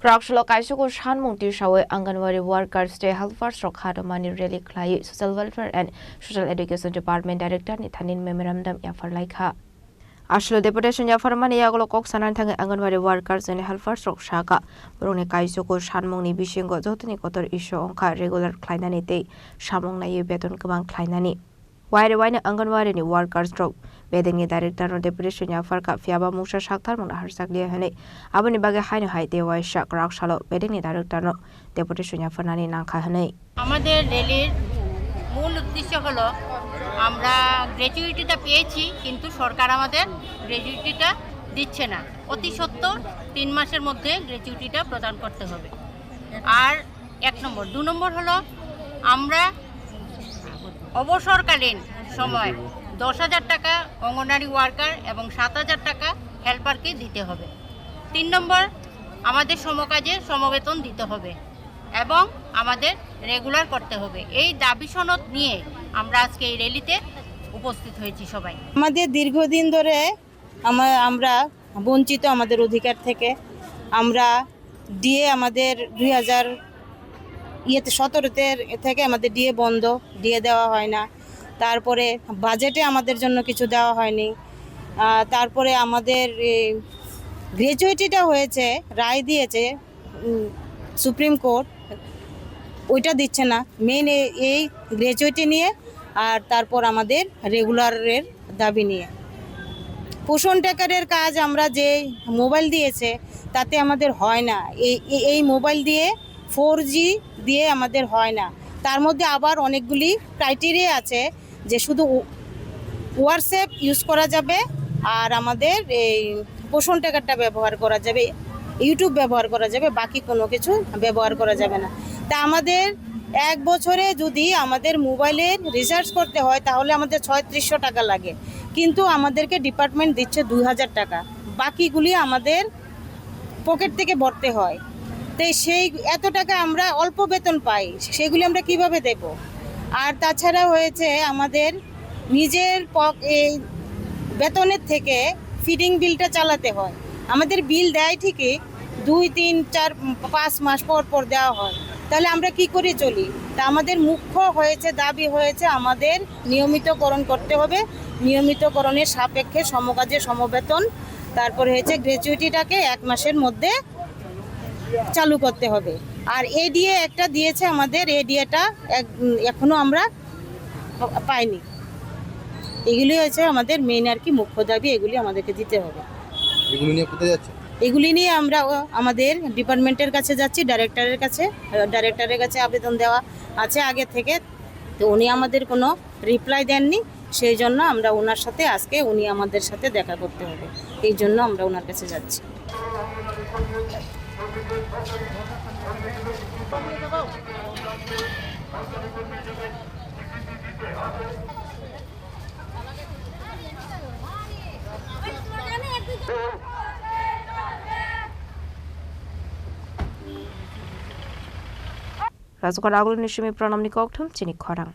Krakshalo Kaisuko Shanmung Tishawe Anganwadi Workers Day Helpers Rokhadamani Rally Klai Social Welfare and Social Education Department Director Nithanin Memorandum Yafar Laika. Ashlo Deputation Yafarmani Yagolo Kok Sanantang Anganwadi Workers and Helpers Rokshaka Brone Kaisuko Shanmung ni Bishingo Zotani Kotor Isho Onka Regular Kleinanite Shamung na Beton Kabang Kleinani. Why wine Anganwadi Workers Drop Beding Director of Deputation Yafarka Fiaba Musha Shaktar Mona Harsaglia Hene Abani Baga Haino Hai Dewa Shak Rakshalo Beding Director no Deputation Yafanani Nanka Hane. আমাদের রেলের মূল উদ্দেশ্য হলো আমরা গ্র্যাচুইটিটা পেয়েছি কিন্তু সরকার আমাদের গ্র্যাচুইটিটা দিচ্ছে না অতি সত্বর 3 মাসের মধ্যে গ্র্যাচুইটিটা প্রদান করতে হবে আর 1 নম্বর 2 নম্বর হলো আমরা অবসরকালীন সময় 10,000 টাকা অঙ্গনওয়াড়ি ওয়ার্কার এবং 7,000 টাকা হেল্পারকে দিতে হবে 3 নম্বর আমাদের সমকাজে সমবেতন দিতে হবে এবং আমাদের রেগুলার করতে হবে এই দাবি সনদ নিয়ে আমরা আজকে এই র্যালিতে উপস্থিত হয়েছি সবাই আমাদের দীর্ঘদিন ধরে আমরা বঞ্চিত আমাদের অধিকার থেকে আমরা ডিএ আমাদের 2017 থেকে আমাদের ডিএ বন্ধ ডিএ দেওয়া হয় না তারপরে বাজেটে আমাদের জন্য কিছু দেওয়া হয়নি তারপরে আমাদের গ্র্যাচুইটিটা হয়েছে রায় দিয়েছে সুপ্রিম কোর্ট ওইটা দিচ্ছে না মেন এই গ্র্যাচুইটি নিয়ে আর তারপর আমাদের রেগুলারের দাবি নিয়ে পোষণ ট্র্যাকারের কাজ আমরা যে মোবাইল দিয়েছে তাতে আমাদের হয় না এই মোবাইল দিয়ে 4G দিয়ে আমাদের হয় না তার মধ্যে আবার অনেকগুলি ক্রাইটেরিয়া আছে যে শুধু হোয়াটসঅ্যাপ ইউজ করা যাবে আর আমাদের এই পোষণ ট্র্যাকারটা ব্যবহার করা যাবে ইউটিউব ব্যবহার করা যাবে বাকি কোনো কিছু ব্যবহার করা যাবে না তা আমাদের 1 বছরে যদি আমাদের মোবাইলের রিচার্জ করতে হয় তাহলে আমাদের 3600 টাকা লাগে কিন্তু আমাদেরকে ডিপার্টমেন্ট দিচ্ছে 2000 টাকা বাকিগুলি আমাদের পকেট থেকে ভরতে হয় তাই সেই এত টাকা আমরা অল্প বেতন পাই সেগুলি আমরা কিভাবে দেব আর তাছাড়া হয়েছে আমাদের নিজের এই বেতনের থেকে ফিডিং বিলটা চালাতে হয় আমাদের বিল দেয় ঠিকই 2 3 4 5 মাস পর পর দেওয়া হয় তাহলে আমরা কি করে চলি তা আমাদের মুখ্য হয়েছে দাবি হয়েছে আমাদের নিয়মিতকরণ করতে হবে নিয়মিতকরণের সাপেক্ষে সমকাজে সমবেতন তারপর হয়েছে গ্র্যাচুইটিটাকে 1 মাসের মধ্যে চালু করতে হবে আর এডিএ একটা দিয়েছে আমাদের এডিএটা এখনো আমরা পাইনি এগুলি হচ্ছে আমাদের মেইন আর কি মুখ্য দাবি এগুলি আমাদেরকে দিতে হবে এগুলি নিয়ে কোথায় যাচ্ছে এগুলি নিয়ে আমরা আমাদের ডিপার্টমেন্টের কাছে যাচ্ছি ডাইরেক্টরের কাছে আবেদন দেওয়া আছে আগে থেকে তো উনি আমাদের কোনো রিপ্লাই দেননি সেই জন্য আমরা ওনার সাথে আজকে উনি আমাদের সাথে দেখা করতে হবে এই জন্য আমরা ওনার কাছে যাচ্ছি Razukar Agul Nishimi Pranam Nikoktum Chinik Korang.